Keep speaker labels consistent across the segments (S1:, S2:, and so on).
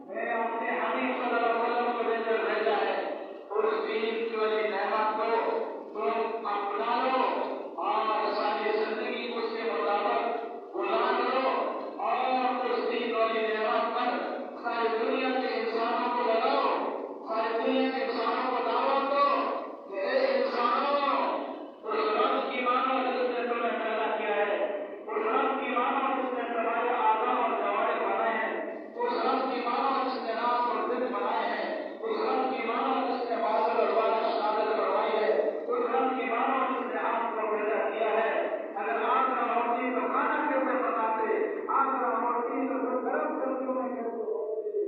S1: میں اپنے حبیب صلی اللہ علیہ وسلم کو لے کر بھیجا ہے، اس دین کی والی نعمت کو تم اپنا لو اور ساری زندگی اس کے مطابق غلام لو اور اس دین والی نعمت پر ساری دنیا کے انسانوں کو لگاؤ، ساری دنیا کے انسانوں کو دعوت دو کہ اے انسانوں، اس رب کی مانو جس نے تمہیں پیدا کیا ہے، اس رب کی مانو جس نے تمہارے اعضاء اور جوارح بنائے ہیں، اس رب کی مانو جس نے رات اور دن بنائے ہیں، اس رب کی مانو جس نے بادل اور بارش نازل کروائی ہے، اس رب کی مانو جس نے آپ کو پیدا کیا ہے۔ اگر آگ نہ ہوتی تو کھانا کیسے بناتے؟ آگ نہ ہوتی تو پھر گرم سبزیوں میں کیسے ہوتے؟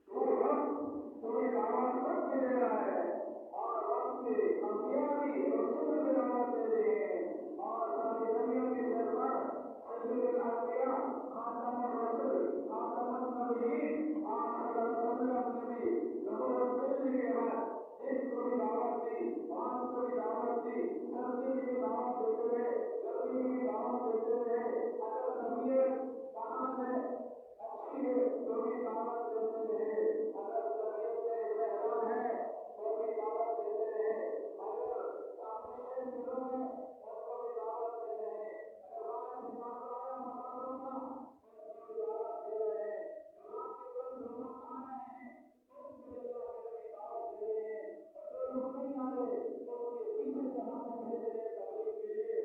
S1: وہ رب تمہیں دعوت سب کے دے رہا ہے اور رب کے انبیاء بھی رسول بھی دعوت دے رہے ہیں اور ساری دنیا کے سرور سید الانبیاء خاتم الرسول خاتم النبیین آپ صلی اللہ علیہ وسلم نے بھی نبوت ملنے کے بعد اس کو بھی دعوت دی، وہاں کو بھی دعوت دی، سردی کی بھی دعوت دیتے ہوئے، گرمی کی بھی دعوت دیتے ہوئے، اگر طبیعت کہاں سے اچھی ہے تو بھی دعوت دیتے رہے، اگر طبیعت میں بحران ہے تو بھی دعوت دیتے رہے، اگر اپنے دلوں میں اس کو بھی دعوت دیتے رہے، اگر بات مسافروں مسافروں کا اس کو بھی دعوت دے رہے ہیں، جو آپ کے پاس لوگ آ رہے ہیں تو ان کو اللہ کے نبی دعوت دے رہے ہیں، اور جو لوگ نہیں آ رہے تو ان کے پیچھے سے ہم بھیج رہے ہیں تبلیغ کے لیے۔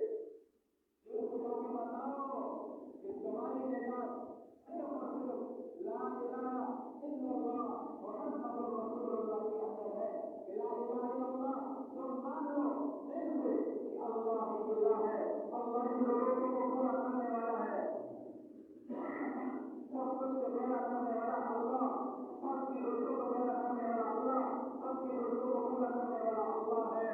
S1: جو خدا کو بتاؤ کہ تمہاری نجات صرف اور صرف لا الہ الا اللہ محمد رسول اللہ کے اندر ہے۔ لا الہ الا اللہ تم مان لو دل سے کہ اللہ ہی الہ ہے، اللہ ہی ضرورتوں کو پورا کرنے والا ہے، سب کچھ کو پیدا کرنے والا اللہ، سب کی ضرورتوں کو پیدا کرنے والا اللہ، سب کی ضرورتوں کو پورا کرنے والا اللہ ہے۔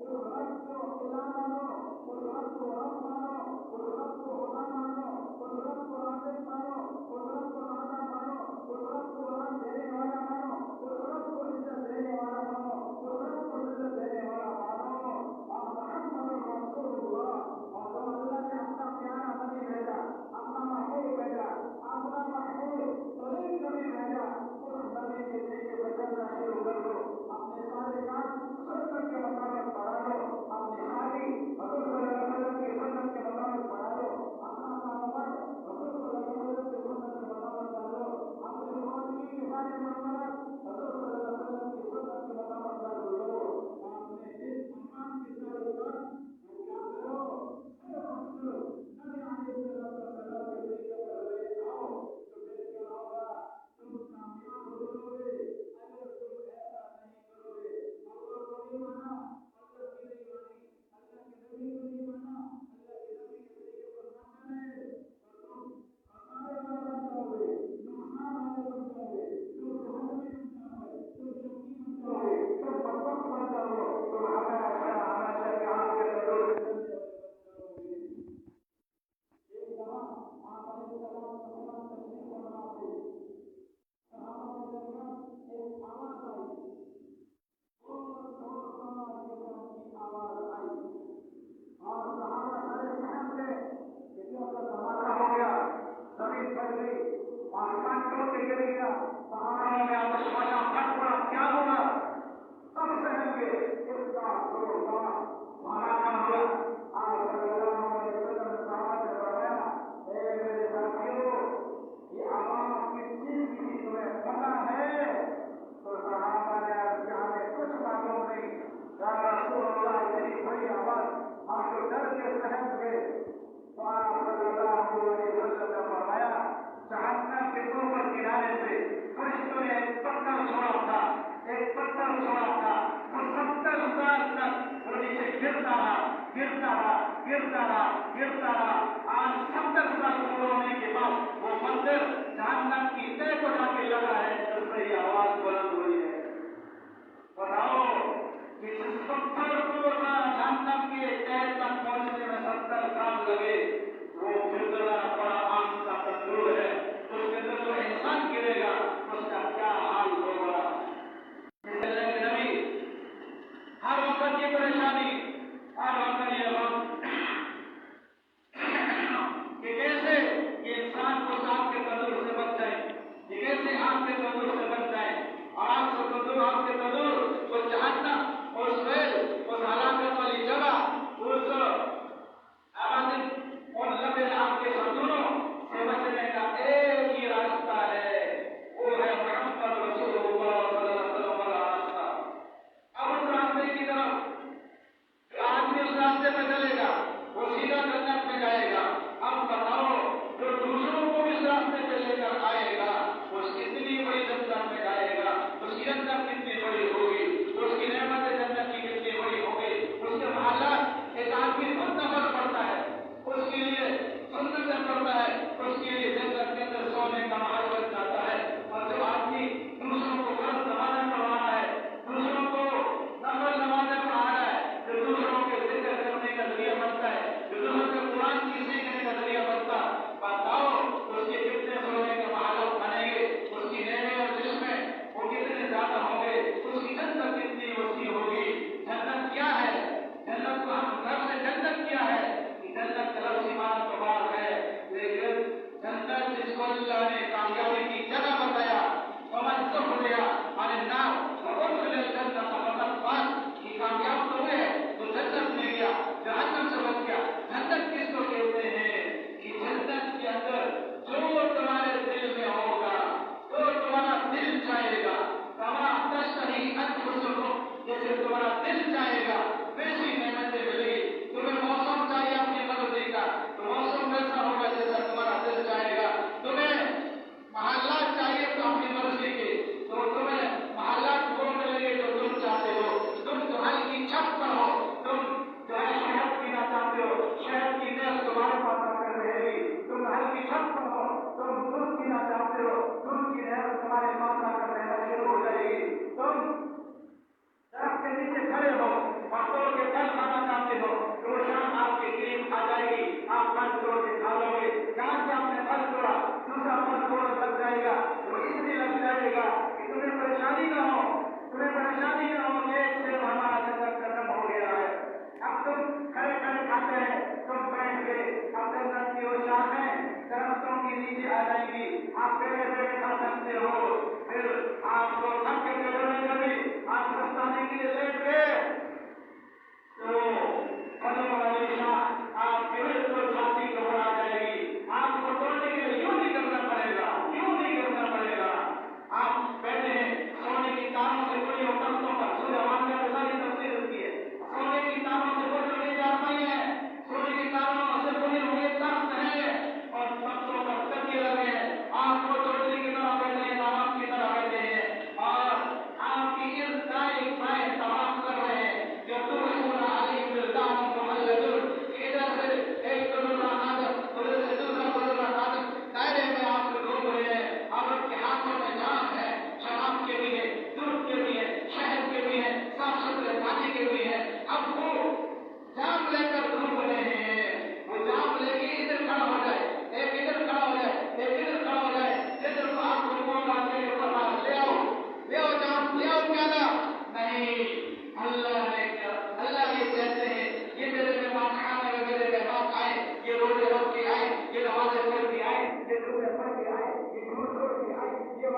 S1: اس رب کو الہ مانو، اس رب کو رب مانو، اس رب کو خدا مانو، اس رب کو رازق مانو، اس رب کو راجا مانو، اس رب کو رحم دینے والا مانو، اس رب کو عزت دینے والا مانو، اس رب کو عزت دینے والا مانو، اور محمد رسول اللہ، اور جو اللہ نے اپنا پیارا نبی بھیجا، اپنا محبوب بھیجا، اپنا محبوب طریق نبی بھیجا، اس نبی کے طریقے پر چلنا شروع کر دو، اپنے سارے کام سنت کے مطابق بڑھا دو، اپنی شادی حضور صلی اللہ علیہ وسلم کی سنت کے مطابق بڑھا دو، اپنا کاروبار حضور صلی اللہ علیہ وسلم کی سنت کے مطابق کر دو، اپنی زندگی کے سارے معاملات حضور صلی اللہ علیہ وسلم کی سنت کے مطابق کر دو، اپنے دل ایمان کے سارے کام کیا کرو؟ صرف اور صرف نبی علیہ السلام کے طریقے پر لے آؤ، تو پھر کیا ہوگا؟ تم کامیاب ہو جاؤ گے۔ اگر تم ایسا نہیں کرو گے، اللہ کو نہیں مانا، اللہ کی نہیں مانی، اللہ کے نبی کو نہیں مانا، اللہ کے نبی کے طریقے پر نہ چلے تو تم خسارے والے بن جاؤ گے، نقصان والے بن جاؤ گے، تم جہنمی بن جاؤ گے، تم شکی بن جاؤ گے، تم بدبخت بن جاؤ گے، تم ہمیشہ کے آگ کے تندور میں جلنے والے بن جاؤ گے۔ ایک دفعہ آپ علیہ السلام تشریف فرما تھے، صحابہ کے درمیان ایک آواز آئی، اور کی آواز آئی، اور صحابہ سارے سہم گئے کہ جو کا دھماکہ ہو گیا، زمین پھٹ گئی، آسمان ٹوٹ کے گر گیا، پہاڑوں میں آتشفشاں پھٹ پڑا، کیا ہوگا؟ سب سہم گئے، اس کا زوردار دھماکہ ہوا۔ آپ صلی اللہ علیہ وسلم نے صحابہ سے فرمایا، اے میرے ساتھیوں، یہ آواز کس چیز کی تھی تمہیں پتہ ہے؟ تو صحابہ نے عرض کیا ہمیں کچھ معلوم نہیں، یا رسول اللہ اتنی بڑی آواز، ہم تو ڈر کے سہم گئے۔ تو آپ صلی اللہ علیہ وسلم نے فرمایا، جہنم کے اوپر کنارے سے فرشتوں نے ایک پتھر چھوڑا تھا، ایک پتھر چھوڑا تھا، وہ 70 سال تک وہ نیچے گرتا رہا، گرتا رہا، گرتا رہا، گرتا رہا۔ آج 70 سال پورے ہونے کے بعد وہ پتھر جہنم کی تہ کو جا کے لگا ہے، جس سے یہ آواز بلند ہوئی ہے۔ بتاؤ کہ جس پتھر کو جہنم کے تہ تک پہنچنے میں 70 سال لگے، وہ گردنا پڑا آگ کا تندور ہے، اس کے اندر جو انسان گرے گا اس کا کیا حال ہوگا؟ اللہ کے نبی ہر وقت یہ پریشانی، ہر وقت یہ غم،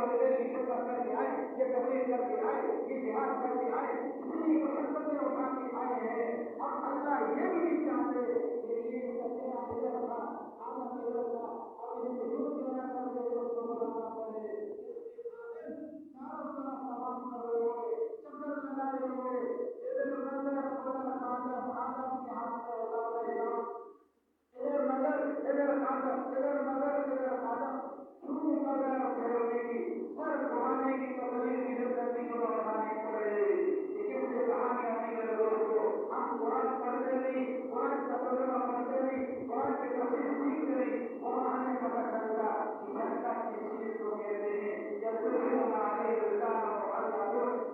S1: والدین کی خدمت کر کے آئے، یہ تبلیغ کر کے آئے، یہ جہاد کر کے آئے، اتنی مشقتیں اٹھا کے آئے ہیں، اور اللہ یہ بھی نہیں چاہتے کہ یہ چچا ادھر تھا، آدم ادھر تھا، اب ان کو یوں چلا کر کے اس کو بلانا پڑے، چاروں طرف تمام کر رہے ہوئے، چکر لگا رہے ہوئے، ادھر نظر آدم کے ہاتھ میں اولاد ہے، ادھر نظر ادھر آدم، ادھر نظر ادھر آدم، کیوں نظر پھیرنے کی، سر گھمانے کی تکلیف کی زندگی کو اٹھانی پڑے؟ یہ کس سے کہانیاں نہیں میرے دوستوں؟ ہم قرآن پڑھتے نہیں، قرآن کا ترجمہ پڑھتے نہیں، قرآن کی تفسیر سیکھتے نہیں، اور وہاں سے پتہ چلتا کہ جنت کی چیز کو کہتے ہیں يدلون عليه رجاله على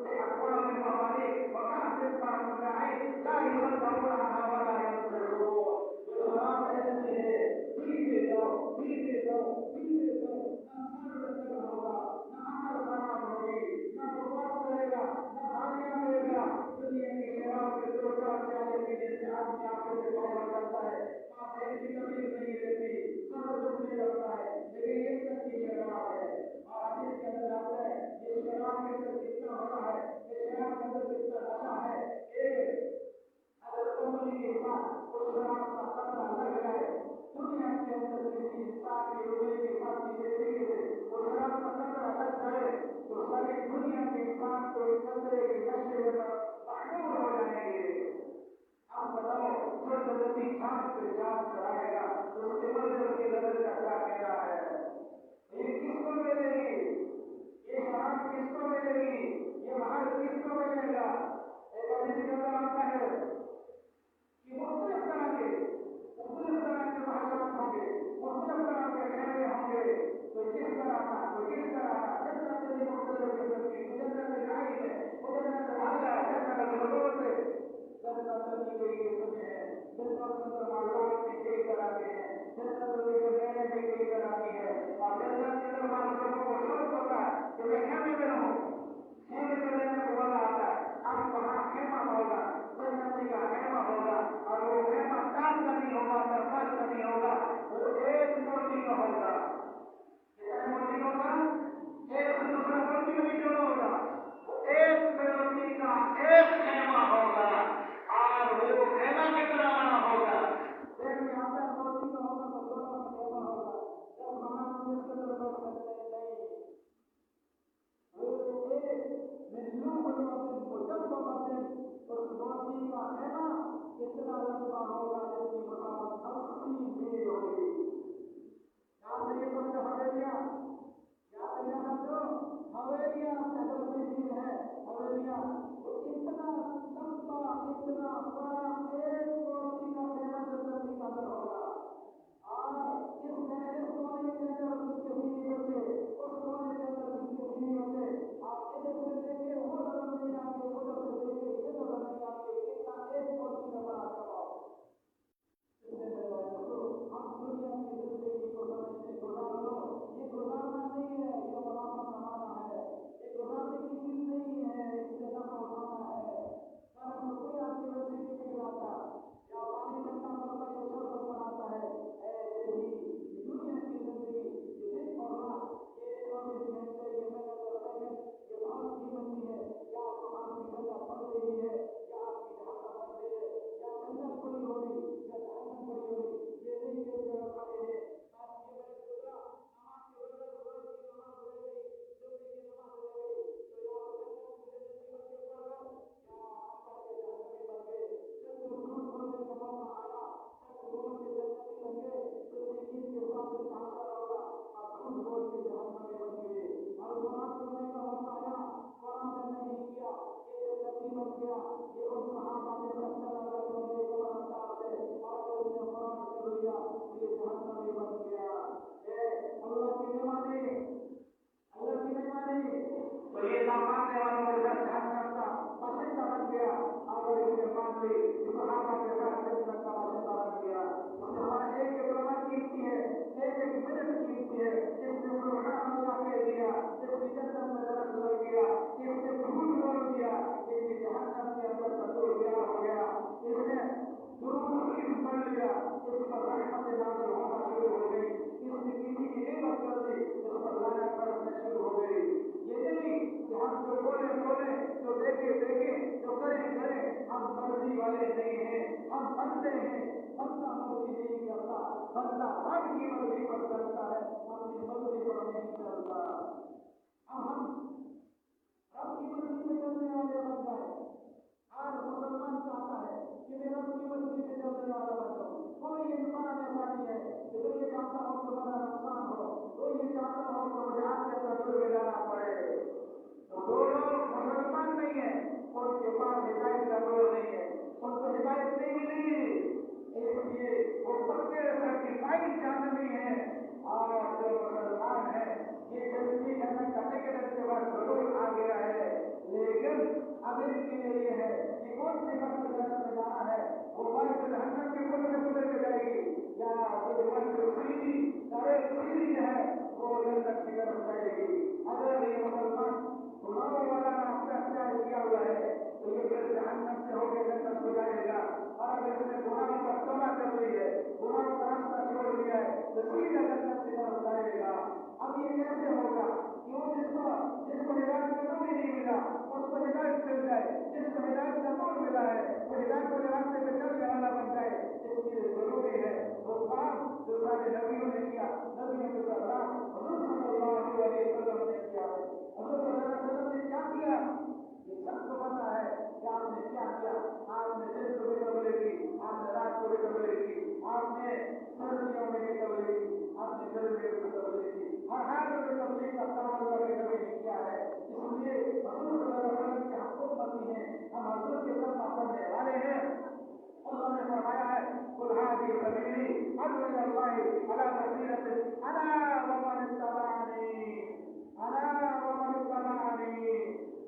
S1: بأكواب ومعارف وكأس كأس لا يصدقون عنها ولا ينصرفون. السلام ایسی ہے، پیتے جاؤ پیتے جاؤ پیتے جاؤ، نہ سر رکھنا ہوگا، نہ عمل خراب ہوگی، نہ بکواس کرے گا، نہ گالیاں دے گا. دنیا کی شراب کے 2-4 پیالے پینے سے آدمی آنکھوں سے باہر کرتا ہے، ماں بہن کی تکلیف نہیں رہتی، سر دکھنے لگتا ہے، لیکن یہ سب کی شراب ہے. اور حدیث کے اندر آتا ہے یہ شراب کے اندر کتنا بڑا ہے، یہ شراب کے اندر کتنا نشہ ہے کہ اگر انگلی کے ساتھ اس شراب کا قطرہ لگ جائے، دنیا کے اندر کسی انسان کی انگلی کے ساتھ کسی طریقے سے وہ شراب کا قطرہ لگ جائے تو ساری دنیا کے انسان کو اس قطرے کے نشے میں محبوب ہو جائیں گے. اب بتاؤ جو جنتی جان پہ جان چڑھائے گا تو اس کے بدلے کی نظر کا کیا کہنا ہے؟ یہ کس کو ملے گی؟ یہ شراب کس کو ملے گی؟ یہ محل کس کو ملے گا؟ ایک حدیث کے اندر آتا ہے کہ مختلف طرح کے محلات ہوں گے، مختلف طرح کے خیمے ہوں گے، تو کس طرح کا جنت میں مختلف قسم کی جنت آئی ہے، وہ جنت اللہ ہے، جنت الفردوس ہے. جنت کی کوئی قسم ہے، جنت کے معلومات بھی کئی طرح کے ہیں، جنت کے نعمتیں بھی کئی طرح کی ہے. اور جنت کے اندر بعض لوگوں کو شوق ہوتا ہے کہ میں خیمے میں رہوں، خیمے میں رہنے کو مزہ آتا ہے. اب وہاں خیمہ ہوگا، جنتی کا خیمہ ہوگا، اور وہ خیمہ کام کا نہیں ہوگا، ترفال کا نہیں ہوگا، وہ ایک موتی کا ہوگا. کتنے موتی کا ہوگا؟ ایک سے دوسرا موتی میں نہیں جوڑا ہوگا، وہ ایک موتی کا ایک خیمہ ہوگا، اور وہ خیمہ کتنا بڑا ہوگا؟ ایک میں آتا ہے موتی کا ہوگا تو چھوٹا سا خیمہ ہوگا، جب ہمارا اس کے اندر بیٹھ سکتے نہیں. وہ ایک ملوں کو جب بتاتے اس موتی کا خیمہ اتنا لمبا ہوگا جس کی مسافت 80 میل ہوگی. یاد نہیں سمجھو حویلیاں، یاد نہیں سمجھو حویلیاں اگر چیز ہے، حویلیاں اتنا لمبا اتنا بڑا ایک موتی کا خیمہ جنت کا اندر ہوگا. اور اس کونے کے اندر اس کے بیوی بچے، اس کونے کے اندر اس کے بیوی بچے، آپ ادھر سے دیکھیں وہ نظر نہیں آتے، ادھر سے دیکھیں یہ نظر نہیں آتے، کتنا ایک موتی کا بڑا خیمہ ہوگا. ہم دنیا کی زندگی کو سمجھتے گزار لو، یہ گزارنا نہیں ہے، یہ ملامت کمانا ہے، یہ گزارنے کی چیز نہیں ہے، اس سے نفع اٹھانا ہے. پر کوئی آپ کی وجہ سے نہیں لاتا یا پانی ٹھنڈا کرتا ہے شربت بناتا ہے. ایسے ہی دنیا کی زندگی یہ دن اور رات، یہ 24 گھنٹے، یہ محنت اور محنت، یہ بہت قیمتی ہے. یا آپ کی جنت بڑھ رہی ہے یا آپ کی جہنم بڑھ رہی ہے، یا جنت بڑی ہو رہی یا جہنم بڑی ہو رہی، یہ نہیں کہ جو کھڑے ہیں بس یہ میں گزرا نماز کے بغیر روز کی نماز رہ گئی، جمعے کی نماز رہ گئی، تو یا تو جنت کی زندگی بن کے پڑھ لو یا اللہ کے جہنمی بن گئے. جب وہ جھوٹ بولنے کا موقع آیا سچ بول کے جنتی بن گئے، صدیقین کے ساتھ کھانا ہوگا اور جھوٹ بول کے جہنمی بن گئے. اور قرآن پڑھنے کا موقع آیا، قرآن نے نہیں کیا، یہ جنتی بن گیا. یہ ان صحابہ کے سچا لگا جو ایک رفتار تھے اور اس نے قرآن کر لیا، یہ جہنمی بن گیا. اللہ کی نہیں مانی، اللہ کی نہیں مانی تو یہ نہ ماننے والوں کے ساتھ جہنم کا باشندہ بن گیا. اگر اس نے مان لی صحابہ کے ساتھ جنت کا باشندہ بن گیا. ہمارا ایک لمحہ قیمتی ہے، ایک منٹ قیمتی ہے. جس نے سبحان اللہ کہہ دیا، جس کی جنت میں درخت لگ گیا، جس نے جھوٹ بول دیا، جس کی جہنم کے اندر تندور تیار ہو گیا، جس نے درود شریف پڑھ لیا، اس پر رحمت نازل ہونا شروع ہو گئی. اس نے کسی کی غیبت کر دی، اس پر لعنت برسنا شروع ہو گئی. بندے ہیں، بندہ مرضی نہیں کرتا، بندہ رب کی مرضی پر چلتا ہے، اپنی مرضی پر نہیں چلتا۔ اب ہم رب کی مرضی پہ چلنے والے بن جائیں۔ ہر مسلمان چاہتا ہے کہ میں رب کی مرضی پہ چلنے والا بن جاؤں۔ کوئی انسان ایسا نہیں ہے کہ جو یہ چاہتا ہو کہ میرا نقصان ہو، کوئی یہ چاہتا ہو کہ مجھے آگے تجربے میں جانا پڑے۔ تو جو لوگ مسلمان نہیں ہیں ان کے پاس ہدایت کا نور نہیں ہے، ان کو ہدایت نہیں ملی، اس لیے وہ پکے سرٹیفائڈ جہنمی ہیں۔ اور جو مسلمان ہیں یہ جنتی جنت کا ٹکٹ ان کے بعد ضرور آ گیا ہے، لیکن اب ان کے لیے یہ ہے کہ کون سی بس جنت میں جانا ہے، وہ بس جہنم کے پل سے گزر کے جائے گی، یا وہ بس سیدھی سیدھی ہے وہ جنت کی طرف جائے گی۔ اگر یہ مسلمان گناہوں والا راستہ اختیار کیا ہوا ہے تو یہ پھر جہنم سے ہو کے جنت کو جائے گا، اور اگر اس نے گناہوں پر توبہ کر لی ہے، گناہوں کا راستہ چھوڑ دیا ہے تو سیدھا جنت کی طرف جائے گا۔ اب یہ کیسے ہوگا کہ وہ جس کو ہدایت کا نور ہی نہیں ملا اس کو ہدایت مل جائے، جس کو ہدایت کا نور ملا ہے وہ ہدایت والے راستے پہ چلنے والا بن جائے۔ اس لیے ضروری ہے وہ کام جو سارے نبیوں نے کیا، نبیوں کے سردار حضور صلی اللہ علیہ وسلم نے کیا ہے۔ حضور صلی اللہ علیہ وسلم نے کیا کیا یہ سب کو پتا ہے کہ آپ نے کیا کیا۔ آپ نے دن کو بھی تبلیغ کی، آپ نے رات کو بھی تبلیغ کی، آپ نے سردیوں میں بھی تبلیغ کی، آپ نے گرمیوں میں بھی تبلیغ کی، ہر حال میں تبلیغ کا کام اللہ کے نبی نے کیا ہے۔ اس لیے حضور صلی اللہ علیہ وسلم کے ہم امتی ہیں، ہم حضور کے کلمہ پڑھنے والے ہیں۔ اللہ نے فرمایا ہے قل هذه سبيلي ادعو الى الله على بصيرة انا ومن اتبعني، انا ومن اتبعني۔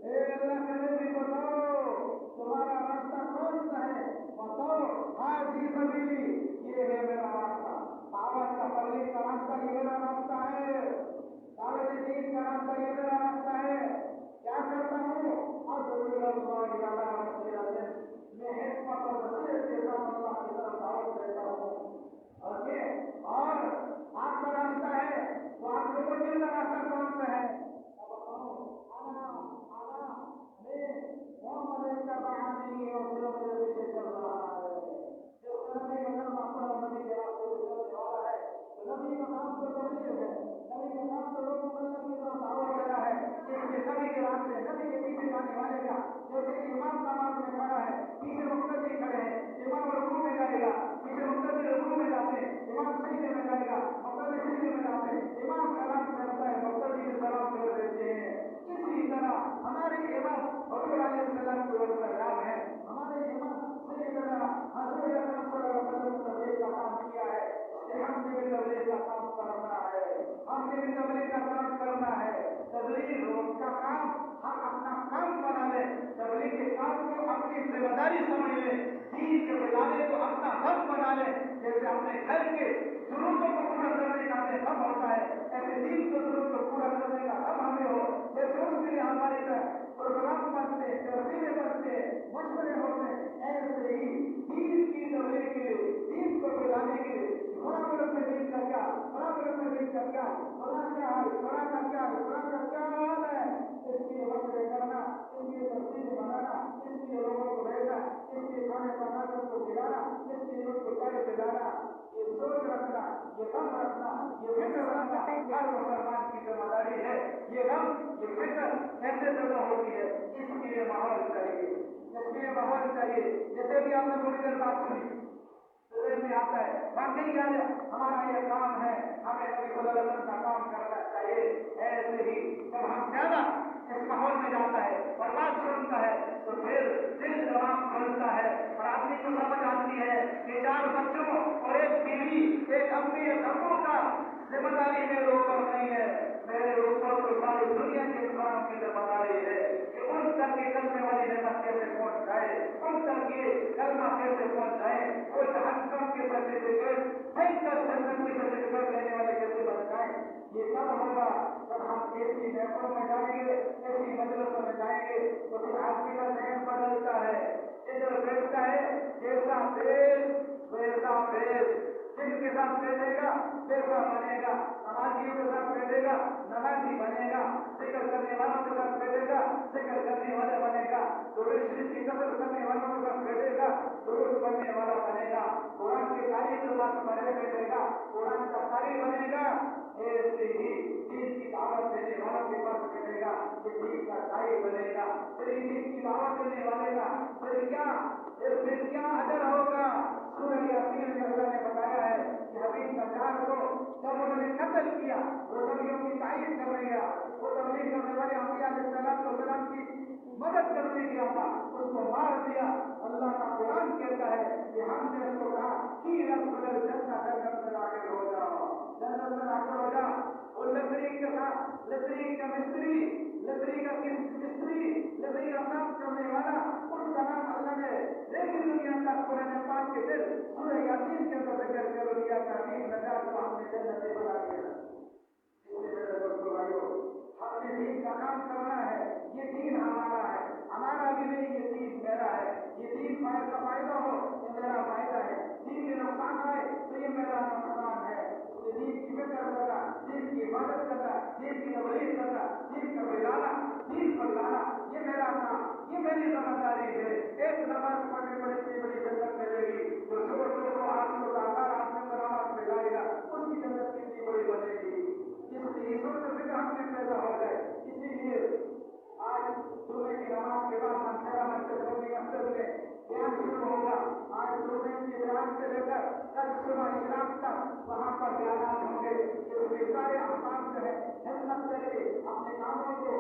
S1: اے اللہ کے نبی بتاؤ تمہارا راستہ کون سا ہے، بتاؤ هذه سبيلي یہ ہے میرا راستہ، دعوت کا تبلیغ کا راستہ یہ میرا راستہ ہے، دعوت دین کا راستہ یہ میرا راستہ ہے۔ کیا کرتا ہوں ادعو الى الله على بصيرة، میں حکمت اور بصیرت کے ساتھ اللہ کی طرف دعوت دیتا ہوں۔ اور آپ کا راستہ ہے تو آپ لوگوں کے لیے راستہ کون سا ہے؟ میں اور جو میرے پیچھے چل رہا ہے، جس نبی کا کلمہ پڑھا نبی کے راستے پہ چلنے والا ہے، تو نبی کا نام تو تبلیغ ہے، نبی کا نام تو لوگوں کو اللہ کی طرف دعوت دینا ہے۔ اس لیے نبی کے راستے نبی کے پیچھے جانے والے کا جیسے کہ امام نماز میں کھڑا ہے، پیچھے مقتدی کھڑے ہیں، امام رکوع میں جائے گا، پیچھے مقتدی رکوع میں جاتے ہیں، امام سجدے میں جائے گا، مقتدی سجدے میں جاتے ہیں، امام سلام کرتا ہے، مقتدی بھی سلام کر دیتے ہیں۔ اسی طرح ہمارے امام حضور علیہ السلام کے وسلام ہے، ہمارے امام سیدنا حضور اکرم صلی اللہ علیہ وسلم نے تبلیغ کا کام کیا ہے، ہم نے بھی تبلیغ کا کام کرنا ہے، ہم نے بھی تبلیغ کا کام کرنا ہے۔ تبلیغ کا کام ہم اپنا کام بنا لیں، تبلیغ کے کام کو اپنی ذمہ داری سمجھ لیں، دین کے پھیلانے کو اپنا حق بنا لیں۔ جیسے اپنے گھر کے ضرورتوں کو پورا کرنے کا ہمیں حق ہوتا ہے، ایسے دین کی ضرورت کو پورا کرنے کا حق ہمیں ہو۔ جیسے اس کے لیے ہمارے پروگرام بنتے ہیں، ترتیبیں بنتے ہیں، مشورے ہوتے ہیں، ایسے ہی دین کی تبلیغ کے لیے، دین کو پھیلانے کے لیے بڑا ملک میں دین کا کیا، بڑا ملک میں دین کا کیا، بڑا کیا حال، بڑا کا کیا حال، بڑا کا کیا حال ہے، اس کے لیے مشورے کرنا، اس کے لیے ترتیبیں بنانا، اس کے لیے لوگوں کو بھیجنا، اس کے لیے کھانے پکانا کو کھلانا، اس کے لیے ان کو چائے پلانا، یہ سوچ رکھنا، یہ غم رکھنا، یہ فکر رکھنا ہر مسلمان کی ذمہ داری ہے۔ یہ غم یہ فکر کیسے پیدا ہوتی ہے، اس کے لیے ماحول چاہیے، اس کے لیے ماحول چاہیے۔ جیسے بھی آپ نے تھوڑی دیر بات سنی میں آتا ہے واقعی یاد ہے ہمارا یہ کام ہے، ہمیں نبی صلی اللہ علیہ وسلم کا کام کرنا چاہیے۔ ایسے ہی جب ہم زیادہ اس ماحول میں جاتا ہے اور بات سنتا ہے تو پھر دل جواب کھولتا ہے اور آدمی کو سمجھ آتی ہے کہ 4 بچوں اور ایک بیوی، ایک امی، ایک ابو کا ذمہ داری میرے اوپر نہیں ہے، میرے اوپر تو ساری دنیا کے انسانوں کی ذمہ داری ہے کہ ان تک یہ کلمے والی نعمت کیسے پہنچ جائے، ان تک یہ کلمہ کیسے پہنچ جائے، وہ جہنم کے سرٹیفکیٹ جنت کی سرٹیفکیٹ لینے والے کیسے بن جائیں۔ یہ کب ہوگا جب ہم ایسی محفلوں میں جائیں گے، ایسی مجلسوں میں جائیں گے تو پھر آدمی کا ذہن بدلتا ہے، ادھر بیٹھتا ہے جیسا پیش ویسا پیش، جن کے ساتھ بیٹھے گا ویسا بنے گا، نمازیوں کے ساتھ بیٹھے گا نمازی بنے گا، ذکر کرنے والوں کے ساتھ بیٹھے گا ذکر کرنے والا بنے گا، درود شریف کی قدر کرنے والوں کے ساتھ بیٹھے گا درود پڑھنے والا بنے گا۔ ایسے ہی دین کی دعوت دینے والوں کے پاس بیٹھے گا کہ دین کا دائی بنے گا، پھر دین کی دعوت دینے والے کا پھر کیا اجر ہوگا۔ سورہ یاسین میں اللہ نے بتایا ہے کہ حبیب نجار کو جب انہوں نے قتل کیا، وہ نبیوں کی تائید کرنے گیا، وہ تبلیغ کرنے والے انبیاء علیہ السلام کی مدد کرنے گیا تھا، اس کو مار دیا۔ اللہ کا قرآن کہتا ہے کہ ہم نے اس کو کہا کہ جنت میں داخل ہو جاؤ، جنت میں داخل ہو جاؤ۔ وہ لکڑی کا تھا، لکڑی کا مستری، لکڑی کا مستری، لکڑی کا کام کرنے والا، اس کا نام اللہ نے لیکن دنیا کا قرآن پاک کے دل سورہ یاسین کے اندر ذکر کر دیا کہ حبیب نجار کو ہم نے جنت میں بنا دیا۔ ہم نے دین کا کام کرنا ہے، یہ دین ہمارا ہے، ہمارا بھی نہیں، یہ دین میرا ہے۔ یہ دین کا فائدہ ہو یہ میرا فائدہ ہے، دین میں نقصان آئے تو یہ میرا نقصان ہے۔ دین کی فکر کرنا، دین کی عبادت کرنا، دین کی تبلیغ کرنا، دین کا بلانا، دین پر لانا، یہ میرا کام، یہ میری ذمہ داری ہے۔ ایک نماز پڑھنے پر اتنی بڑی جنت ملے گی، جو 200 آدمی نماز پہ جائے گا اس کی جنت کتنی بڑی بنے گی۔ اس لیے فکر ہم میں پیدا ہو جائے، اسی لیے آج صبح کی نماز کے بعد منصورہ مسجد میں بیان شروع ہوگا۔ آج صبح کی بیان سے لے کر کل صبح اشراق تک وہاں پر بیانات ہوں گے۔ اس میں سارے احکام جو ہے ہمت کر کے اپنے کاموں کو